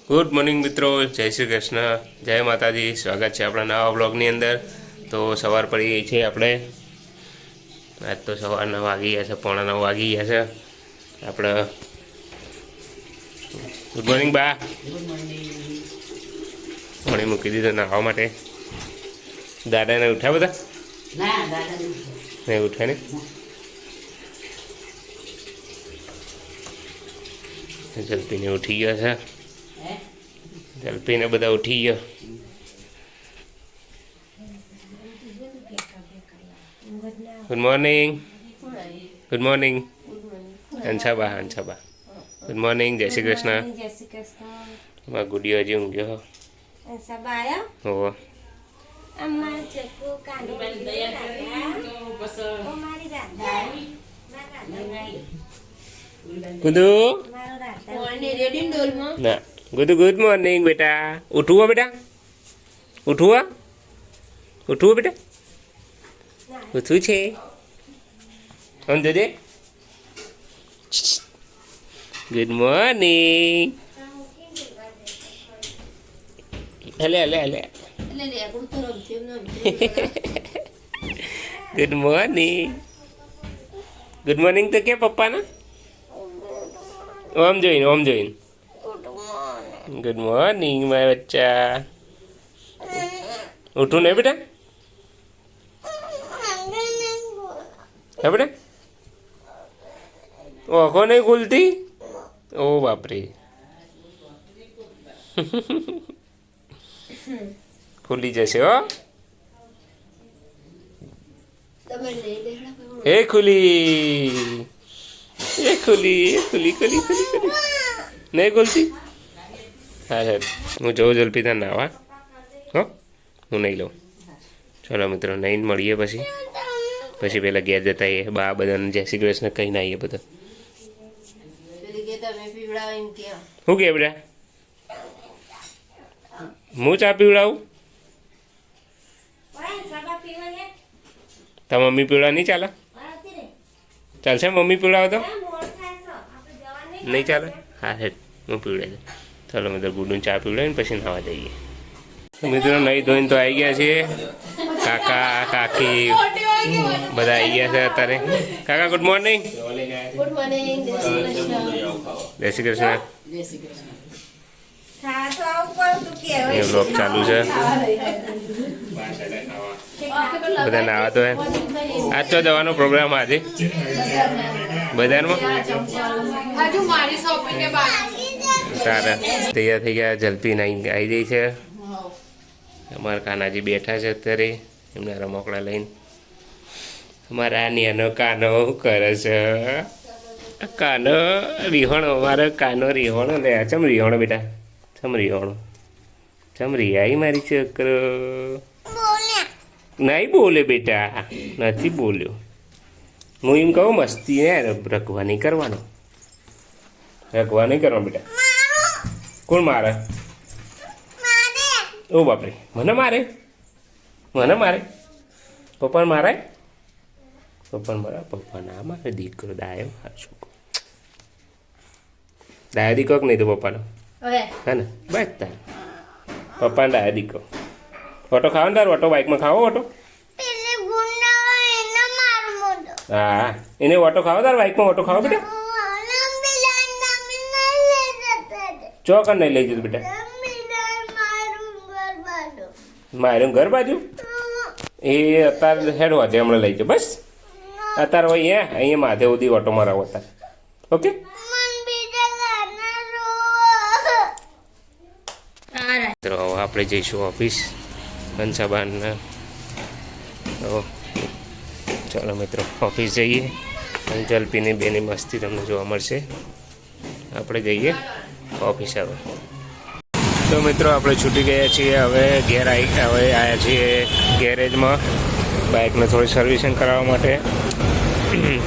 Good morning મિત્રો, જય શ્રી કૃષ્ણ, જય માતાજી. સ્વાગત છે આપણા નવા બ્લોગની અંદર. તો સવાર પડી ગઈ છે આપણે. આજ તો સવારના વાગી ગયા છે, 8:45 વાગી ગયા છે આપણે. ગુડ મોર્નિંગ બા. પાણી મૂકી દીધું નાહવા માટે. દાદાને ઉઠ્યા બધા? નહીં ઉઠ્યા ને? જલ્પીને ઉઠી ગયો છે. જલ્પીને બધા ઉઠી ગયો. Good morning. Good morning Hansaba. Hansaba good morning. જય શ્રી કૃષ્ણ. મારા ગુડિયો હજી ઊંઘ્યો. હો ગુડુ ના ગુડુ ગુડ મોર્નિંગ બેટા. ઉઠવું બેટા? ઉઠવું ઉઠવું બેટા? ઉઠવું છે? આમ જોજે. Good morning. હલે હલે હલે. Good morning. ગુડ મોર્નિંગ તો કે પપ્પાના? ઓમ જોઈને ઓમ જોઈને. ગુડ મોર્નિંગ મારા બચ્ચા. ઉઠું નહીં બેટા? હે બેટા? ઓખો નહીં ખુલતી? ઓ બાપરે. ખુલી જશે હો. એ ખુલી. એ ખુલી. એ ખુલી ખુલી ખુલી ખુલી. નહીં ખુલતી? હા સર હું જોઉં જલ્પી નાવા. હો હું નહીં લઉં. ચલો મિત્રો નહીં મળીએ પછી. પછી પેલા ઘેર જતા આવીએ. બા બધાને જય શ્રી કૃષ્ણ કહીને આવીએ બધા. શું કે બેટા? હું ચા પીવડાવું? તારા મમ્મી પીવડાવ નહીં ચાલે? ચાલશે મમ્મી પીવડાવો તો? નહીં ચાલે? હા હેઠ હું પીવડાવી દઉં. ચાલો મિત્રો ગુડું ચા પીવડાવીને પછી નાવા જઈએ. મિત્રો નહીં ધોઈને તો આવી ગયા છીએ. કાકા કાકી બધા આવી ગયા છે અત્યારે. કાકા ગુડ મોર્નિંગ. Good morning. જય શ્રી કૃષ્ણ. એ બ્લોગ ચાલુ છે. બધા નાવા તો આજ તો જવાનો પ્રોગ્રામ આજે બજારમાં. તારા તૈયાર થઈ ગયા. જલ્પી નાઈ આવી ગઈ છે. અમારા કાનાજી બેઠા છે અત્યારે એમના રમકડા લઈને. અમારા નેનો કાનો કરે છે. કાનો રીહોણો. અમારો કાનો રીહોણો લે. ચમ રીહોણો બેટા? ચમ રીહોણો? ચમ રિયાઈ મારી છોકરો? નહીં બોલે બેટા, નથી બોલ્યો. હું એમ કહું મસ્તી ને રખવા નહીં કરવાનો. રખવા નહીં કરવાનો બેટા. કોણ મારે? ઓ બાપરે મને મારે? મને મારે? પપ્પાને મારે? પપ્પાને મારા? પપ્પા ના મારે. દીકરો ડાયો. હા છોકરો ડાયો દીકરો કે નહીં તો પપ્પાનો? હા ને બસ તાર પપ્પાને ડાયો દીકરો. ઓટો ખાવો ને તાર? ઓટો બાઇકમાં ખાવો? ઓટો હા એને ઓટો ખાવો તાર? બાઇકમાં ઓટો ખાવો બેટા? ચોકર નહીં લઈ જતો બેટા. મારું ઘર બાજુ એ અત્યારે હેડવા છે હમણાં લઈ જાઓ બસ. અત્યારે હોય અહીંયા માધે સુધી ઓટો મારાવો અત્યારે. ઓકે તો આપણે જઈશું ઓફિસ હંસાબાના. તો ચાલો મિત્રો ઓફિસ જઈએ. અને જલ્પીની બેની મસ્તી તમને જોવા મળશે. આપણે જઈએ ઓફિસ હવે. તો મિત્રો આપણે છૂટી ગયા છીએ. હવે ઘેર હવે આવ્યા છીએ ગેરેજમાં બાઇકને થોડી સર્વિસિંગ કરાવવા માટે.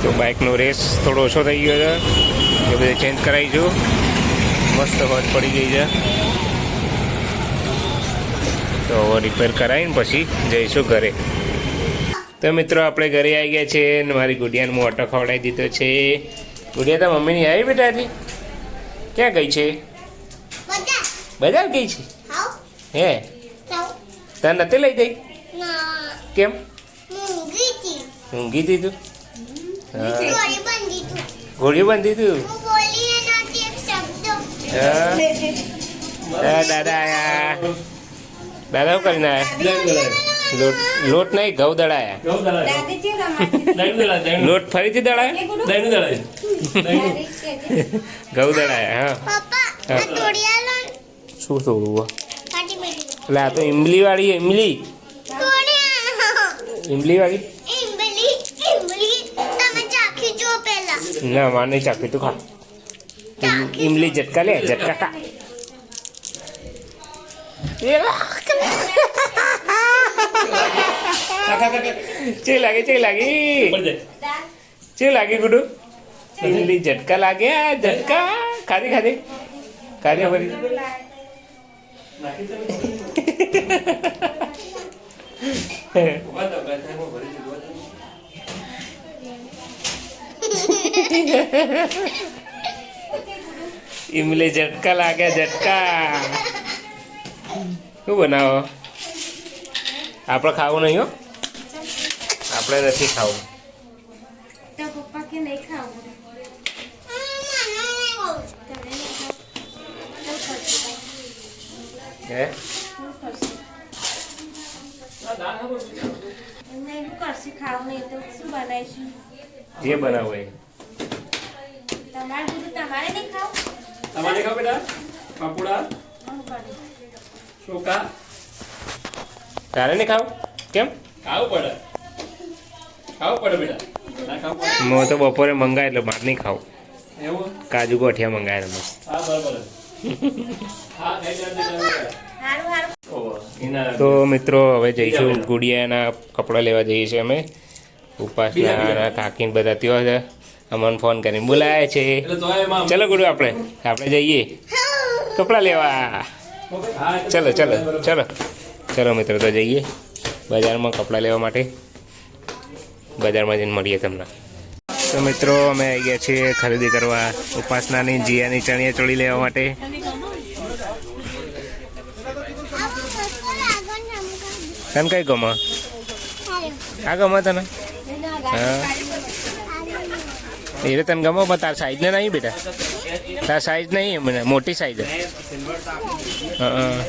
તો બાઇકનો રેસ થોડો ઓછો થઈ ગયો છે. એ બધે ચેન્જ કરાવીશું. મસ્ત હોજ પડી ગઈ છે. તો રિપેર કરાવીને પછી જઈશું ઘરે. તો મિત્રો આપણે ઘરે આવી ગયા છે. મારી ગુડિયાને હું ઓટો ખવડાવી દીધો છે. ગુડિયા તો મમ્મીની આવી બેટા? હજી ક્યાં ગઈ છે? બજાર ગઈ છે હાઉ હે ચાઉ તને નથી લઈ જઈ ના કેમ ગીતી ઊંઘી દીધું હા ગોળી બંધી તું ગોળીઓ બાંધી દીધું હું બોલી નથી એક શબ્દ હા દાદા આયા દાદા શું કરીને આયા લોટ નહીં ઘઉં દળાયા લોટ ફરીથી દળાયા ઘઉં દળાયા હા પપ્પા હા. આ તોડિયા લો શું થોડું પાટી બેટી એટલે આ તો ઇમલી વાળી ઇમલી તોડિયા ઇમલી ઇમલી તમે ચાખી જો પહેલા ના માર નહીં ચાખી તું ખા ઇમલી ઝટકા લે ઝટકા ખા ચે લાગી ગુડુ ઇમલી ઝટકા લાગ્યા ઝટકા ખાધી ફરી ઇમલી ઝટકા લાગ્યા ઝટકા શું બનાવો આપણે ખાવું નહીં હો આપણે નથી ખાવું પપ્પા કે નહીં ખાવું હે એમને એવું કરશું ખાવું નહીં તો શું બનાવીશું જે બનાવો એ તમારે બધું તમારે નહીં ખાવું તમારે ખાવ બેટા પાપુડા હું કરું ચોખા તારે નહીં ખાવું કેમ ખાવું પડે બેટા ના ખાવું પડે હું તો બપોરે મંગાય એટલે બહાર નહીં ખાવું એવું કાજુ ગોઠિયા મંગાયા મસ્ત હા બરાબર હા ખાઈ સારું સારું એના તો મિત્રો હવે જઈશું ગુડિયાના કપડાં લેવા જઈએ છીએ અમે ઉપાસના કાકીને બધા ત્યાં છે અમને ફોન કરીને બોલાય છે એટલે તો એમાં ચલો ગુડુ આપણે જઈએ કપડાં લેવા હા ચલો ચલો મિત્રો તો જઈએ બજારમાં કપડાં લેવા માટે બજારમાં જઈને મળીએ તમને તો મિત્રો અમે આવી ગયા છીએ ખરીદી કરવા ઉપાસનાની જીયાની ચણિયા ચોળી લેવા માટે તને કઈ ગમે આ ગમે તને હા એ તને ગમો પણ તાર સાઈઝ ને નહીં બેટા તાર સાઈઝ નહીં મને મોટી સાઈઝ હા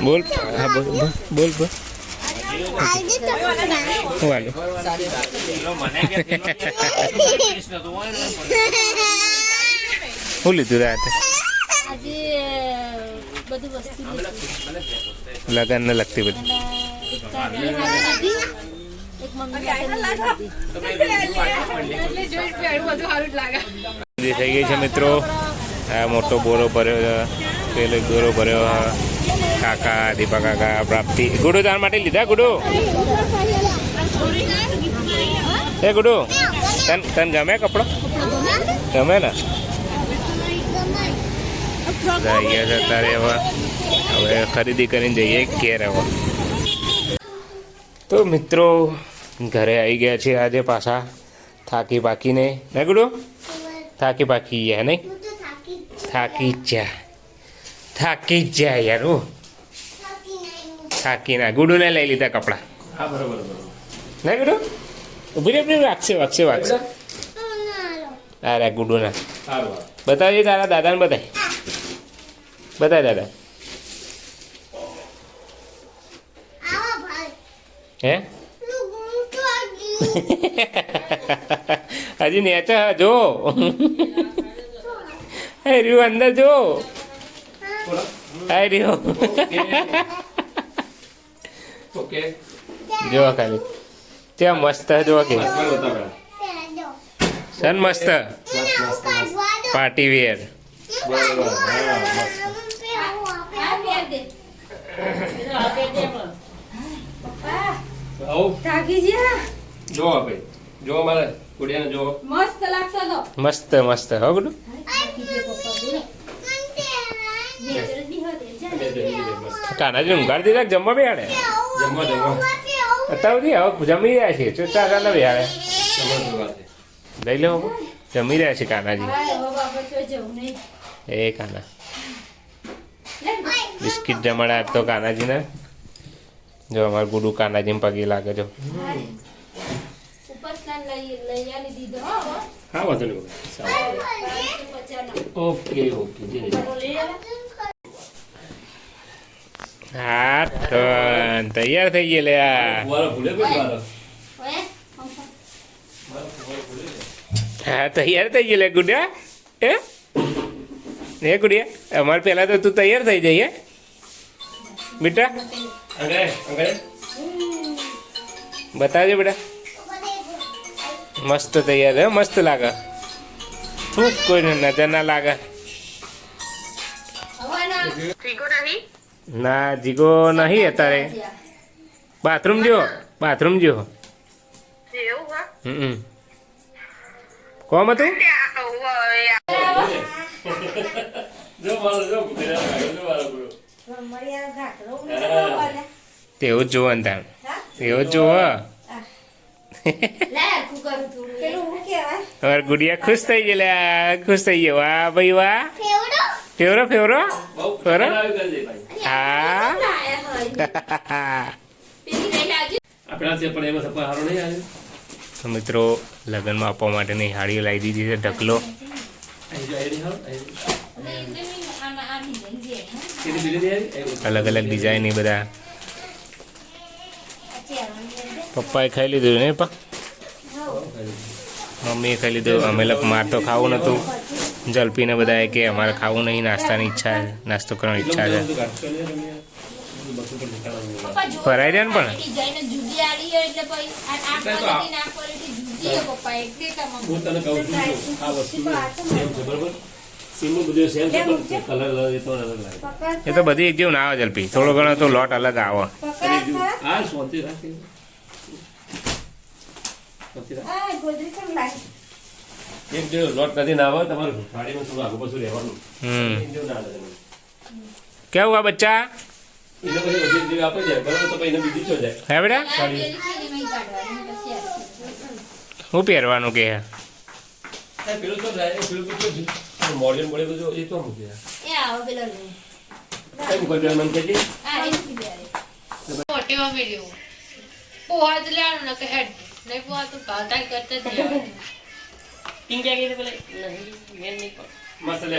બોલ હા બોલ હું હાલો શું લીધું રાતે આજે બધું વસ્તુ લગન ને લગતી બધી એક કાકી હતી એક મમ્મી થઈ ગઈ છે મિત્રો આ મોટો બોરો ભર્યો છે પેલો એક દોરો ભર્યો કાકા દીપા કાકા પ્રાપ્તિ ગુડુ તાર માટે લીધા ગુડુ એ ગુડુ તને ગમે કપડો ગમે ને જઈએ છે તારે હવે ખરીદી કરીને જઈએ ઘેર હવે તો મિત્રો ઘરે આવી ગયા છે આજે પાછા થાકી પાકીને ને ગુડુ થાકી પાકી ગયા નહીં થાકી જ જા યાર હું થાકી ના ગુડુને લઈ લીધા કપડાં હા બરાબર ના ગુડુ ઉભી રે વાગશે અરે ગુડુના સારું બતાવજે તારા દાદાને બતાય દાદા હે હજી નેચા જો હે રહ્યું અંદર જો હે રહ્યો ઓકે જો ખાલી ત્યાં મસ્ત જો કે સન મસ્ત પાર્ટી વેર બરાબર હા આવ થાકી ગયા જો ભાઈ જો મારે કુડિયાને જો મસ્ત લાગતો હતો મસ્ત હો ગુડુ કાનાજી ઊંઘાડી દીધા જમવા બે આડે જમવા અત્યાર સુધી હવે જમી રહ્યા છે તો ચાલ ચાલ યાર તમારી વાત છે. લઈ લો જમી રહ્યા છે કાનાજી હા, હવે બાબા તો જવું નહીં. એ કાના બિસ્કિટ જમાડા તો કાનાજીને જો અમારું ગુડુ કાનાજીને પગે લાગે જો ઉપર સ્નાન લઈ આલી દીધો હો હવે. હા વાંધો નહીં બગા. સારું. 550 નો. ઓકે ઓકે જય જય. તો લઈ આલા. હા તો તૈયાર થઈ ગયા લે આ ફુવારો ભૂલે કોઈ વારો. ઓય, હા તૈયાર થઈ ગયા લે ગુડિયા એ ગુડિયા અમારે પહેલા તો તું તૈયાર થઈ જઈએ બેટા અંગડે અંગડે. બતાવજો બેટા મસ્ત તૈયાર હે મસ્ત લાગે શું કોઈને નજર ના લાગે હવે ના. ના જીગો નહીં અત્યારે બાથરૂમ જો કોમ હતું જો મારો જો ભૂલેલા ભાઈ, જો મારો ભૂલો. તેવું જ જોવાનું તાણ તેવું જ જોવો લે, હરખું કરું થોડું. તમારે ગુડિયા ખુશ થઈ ગયેલા ખુશ થઈ ગયો વાહ ભાઈ વાહ ફેવડો ફેવરો ફેવરો બહુ બરો? આવી કરી દે ભાઈ. હા લાયા હોય. પેલી કઈ લાવજો. આપણા છે પણ એમાં સપા હારો નહીં આવ્યો. તો મિત્રો લગ્નમાં આપવા માટેની હાડીઓ લાવી દીધી છે ઢકલો અહીં જો અહીં હારો, અહીં. અને એમને આની લઈ જાય, હે. કેટલી બીજી નહીં આવી? અહીં. અલગ અલગ ડિઝાઇન એ બધા આ ચેરવાની લઈ જાય. પપ્પાએ ખાઈ લીધું ને પા મમ્મીએ ખાઈ લીધું અમે લોકો માર તો ખાવું નહોતું જલપીને બધાએ કે અમારે ખાવું નહીં નાસ્તાની ઈચ્છા છે નાસ્તો કરવાની ઈચ્છા છે પપ્પા જો. ફરાઈ જાય ને પણ ડિઝાઇન જુદી આલી હોય એટલે પછી આ quality ના quality જુદી હોય પપ્પા એટલે તમને. હું તને કહું છું આ વસ્તુ સેમ છે બરોબર સીમનું બધું સેમ છે પણ કલર એ તો અલગ લાગે. એ તો બધી એક જેવું ના આવે જલપી થોડો ઘણો તો લોટ અલગ આવે આ શાંતિ રાખી શાંતિ રાખ. એક જો લોટ નથી ના આવે તમારે ગાડીમાં થોડું આગળ પાછું રહેવાનું. એક જેવું ના આવે. કેવું આ બચ્ચા એને પછી બધી જેવી આપે જાય બરોબર તો પછી એને બીજી ચો જાય. હે બેટા આ પેલી ફિલ્મ કાઢવાની પછી આ. શું પહેરવાનું કે આ પેલું તો જાય પેલું પૂછ્યું છે મોડર્ન બોલે બધું એ તો મૂકી એ આવો પેલો લે. કઈ મૂકી દે મને કહેજે. આ એ નથી બેરે. મોટીમાં મેળ્યું પોहा જ લેવાનું ને કે હેડ નહીં પોहा તો ભાવતા કરતા જ લેવાનું. મસ્ત લે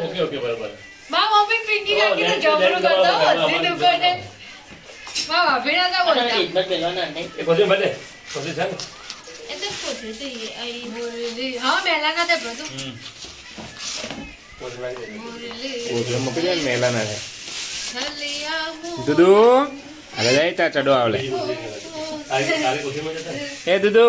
ઓકે ઓકે બરોબર. મા મમ્મી પિંકી કાકીને જબરું કરતો હતી દુકાને. મા ભાભીના તો બોલતા એ પછી ભલે પછી છે ને એ તો પૂછ્યું હતું અહીં બોરેલી હા મેલાના તે બધું પછી લાગી જાય. બોરેલી ઓછો મૂકી દે ને મેલા ના થાય હલિયા મુ દુદુ અરે જાય તા ચડો આવલે આરે કોઠીમાં જતા ને. એ દુદુ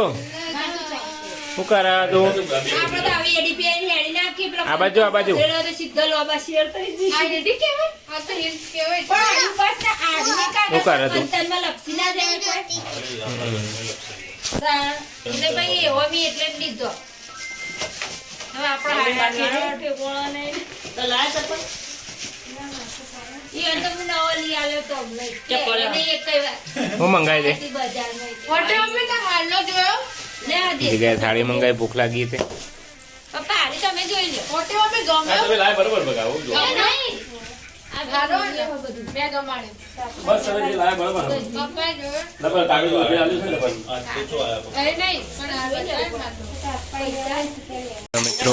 શું કરા તું આપણે તો આવી એડીપીઆઈ ની હેડી નાખી પેલા આ બાજુ, આ બાજુ. પેલો તો સીધો લોબા શેર કરી આ દીધી. રેડી કેવાય આ તો હિલ્સ કેવાય પણ આની પાસે આદમી કાઢે શું કરે તું? કંતનમાં લપસી ના જાય કોઈ. એટલે ભાઈ એવો બી એટલે જ લીધો. હવે આપણે હાડા ઠેકોણા નહીં. ઈ અંત હું નવો લઈ આવ્યો તો અમને. એને એક કઈ વાર. હું મંગાવી દે બજારમાં એટલે. મોટે મમ્મી તો હાલનો જોયો લે આ દે. જગ્યાએ થાળી મંગાવી ભૂખ લાગી તે પપ્પા હારી તમે જોઈ લો. મોટે મમ્મી આ ગમ્યો તમે લાય બરોબર બગાવો જો. એ નહીં. આ હારો બધું બધું. મેં ગમાડ્યું બસ તમે જે લાય બરોબર પપ્પા જોયો ડબલ કાગળ ઉપર આલ્યું છે ને પણ અરે નહીં પણ આવી જાય તો મિત્રો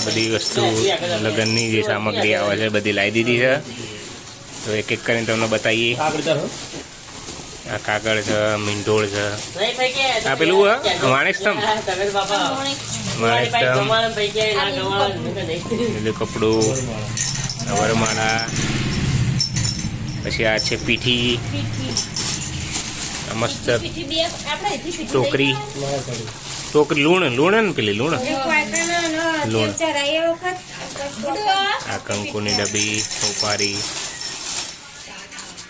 બધી વસ્તુ લગ્નની જે સામગ્રી આવે છે બધી લાવી દીધી છે તો એક એક કરીને તમને બતાવીએ આગળ ચાલો. આ કાગળ છે મીંઢોળ છે આ પેલું વાણેક સ્તંભ પેલું કપડું વરમાળા પછી આ છે પીઠી આ મસ્ત પીઠી બે આપણે અહીંથી પીઠી ટોકરી લઈ ટોકરી લૂણ ને પેલી લૂણ લૂણ આ કંકુની ડબ્બી સોપારી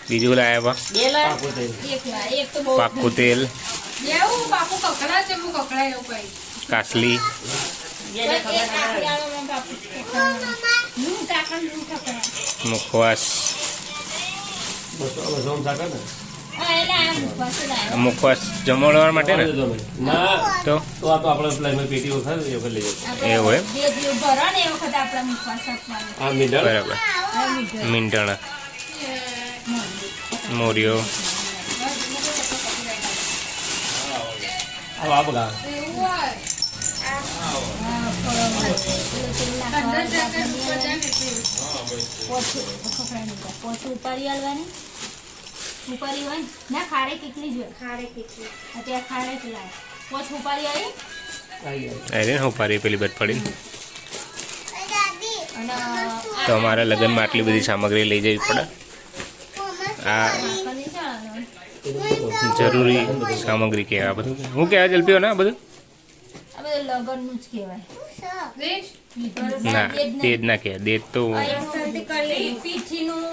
બીજું લાયા બા એક તો બહુ પાક્કું તેલ એવું બાપુ કકડા છે હું કકડા એવું કઈ કાસલી મુખવાસ બસ હવે જોમ સાકર ને એટલે આ મુખવાસ લાવ્યો. મુખવાસ જમણવાર માટે ને ના તો તો આ તો આપણે પેલા એમાં પેટીઓ ખાય એ વખત લઈ જાય આપણે એવું એમ? બે દિવસ ભરો ને એ વખતે આપણે મુખવાસ આપવાનો. આ મીંઢણ બરાબર હવે મીઠું. મીંટણા મોરિયો આ બગા એવું હોય. હા, ફળો મળે. એટલે તેલ નાખવાનું, પોચું ખખડાઈ નીકળે. પોચું ઉપાડી આલવાની. ઉપાડી હોય ને? ના ખારે કેટલી જોઈએ? અત્યારે ખારે કેટલા? પોચ ઉપાડી આવી અરે હું પારી પેલી બધ પડી દાદી અને તો અમારા લગ્નમાં આટલી બધી સામગ્રી લઈ જવી પડે આ આખરની ચાળવાનું. જરૂરી સામગ્રી કહેવાય આ બધું હું કહેવાય જલ્પીઓ ના બધું આ બધું લગનનું જ કહેવાય. દેશ? ના તે જ ના કહેવાય દેજ તો પીઠીનું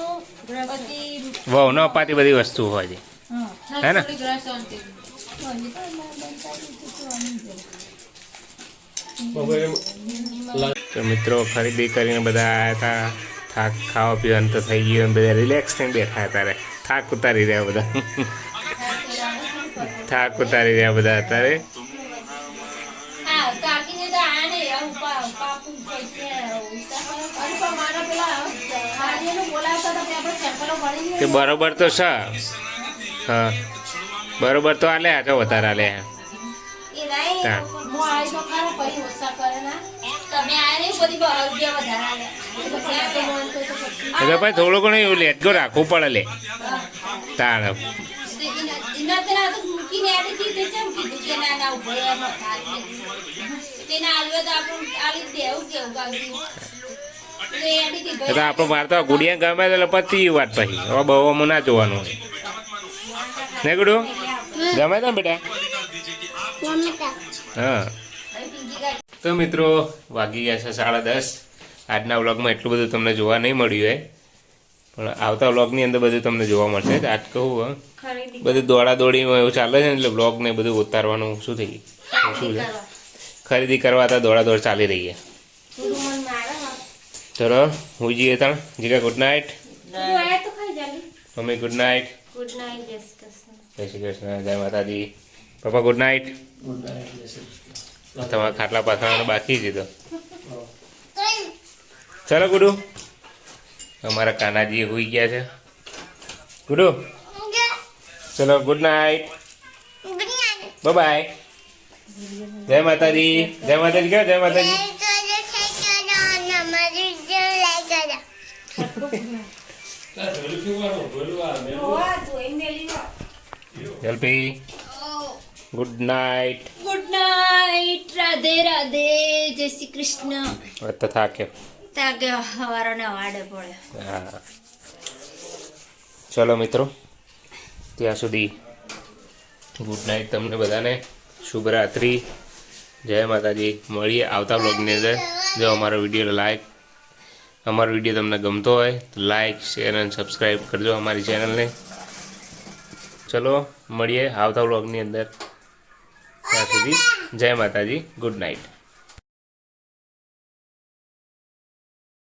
પછી વહુ ન અપાતી બધી વસ્તુ હોય છે હા. હે ને? થોડી ગ્રાસ શાંતિ. તો મિત્રો ખરીદી કરીને બધા આવ્યા હતા થાક ખાવા પીવાનું તો થઈ ગયું અને બધા રિલેક્સ થઈને બેઠા હતા થાક ઉતારી રહ્યા બધા થાક ઉતારી રહ્યા બધા અત્યારે હા, કાકીને તો આ નહીં, આ પાપુ પૈસે અરે પણ મારા પેલા હાડીને બોલાવતા હતા કે આપણે સેમ્પલો ભરી કે બરોબર તો છે હા બરોબર તો આલે આ તો વધારે આલે એ નહીં. તા. હું આવી તો ખરા પછી ઓછા કરે ના તમે આ નહીં બધી રૂપિયા વધારે આલે. તો મન તો પછી એટલે ભાઈ થોડું ઘણું એવું લેટકો રાખવું પડે લે તાણ એના તેના તો મૂકીને આડી દીધી છે, કીધું કે ના ના ઉભો રહે, એમાં થાય. તેને આલ્યો તો આપણું આલી જ દેવું કેવું કાંઈ. એટલે એ આડી દીધો. એટલે આપણો માર તો ગુડિયા ગમે એટલે પતી વાત પછી હવે બહુ અમું ના જોવાનું હોય ને ગુડુ ગમે ને બેટા હા તો મિત્રો વાગી ગયા છે 10:30 આજના વ્લોગમાં એટલું બધું તમને જોવા નહીં મળ્યું હોય પણ આવતા વ્લોગની અંદર બધું તમને જોવા મળશે આજ કહું હા બધું દોડા દોડીમાં એવું ચાલે છે ને એટલે વ્લોગ ને બધું ઉતારવાનું શું થઈ ગયું શું છે ખરીદી કરવા તો દોડા દોડ ચાલી રહી છે ચલો હું જઈએ તાણ Jiga good night mummy good night જય શ્રી કૃષ્ણ જય માતાજી પપ્પા ગુડ નાઇટ તમારા ખાટલા પાથરવાનું બાકી છે તો ચલો ગુડુ અમારા કાનાજી હોઈ ગયા છે ગુડુ ચલો ગુડ નાઇટ બાય જય માતાજી જય માતાજી કહો જય માતાજી Jalpi good night good night, Radhe Radhe, જય શ્રી કૃષ્ણ. તો થાક્યો ત્યાં કે હવારોને વાડે પડે. હા ચલો મિત્રો ત્યાં સુધી ગુડ નાઇટ તમને બધાને શુભ રાત્રિ જય માતાજી મળીએ આવતા બ્લોગની અંદર જો અમારો વિડીયો તમને ગમતો હોય તો લાઈક શેર અને સબસ્ક્રાઈબ કરજો અમારી ચેનલને ચલો મળીએ આવતા બ્લોગની અંદર ત્યાં સુધી જય માતાજી ગુડ નાઇટ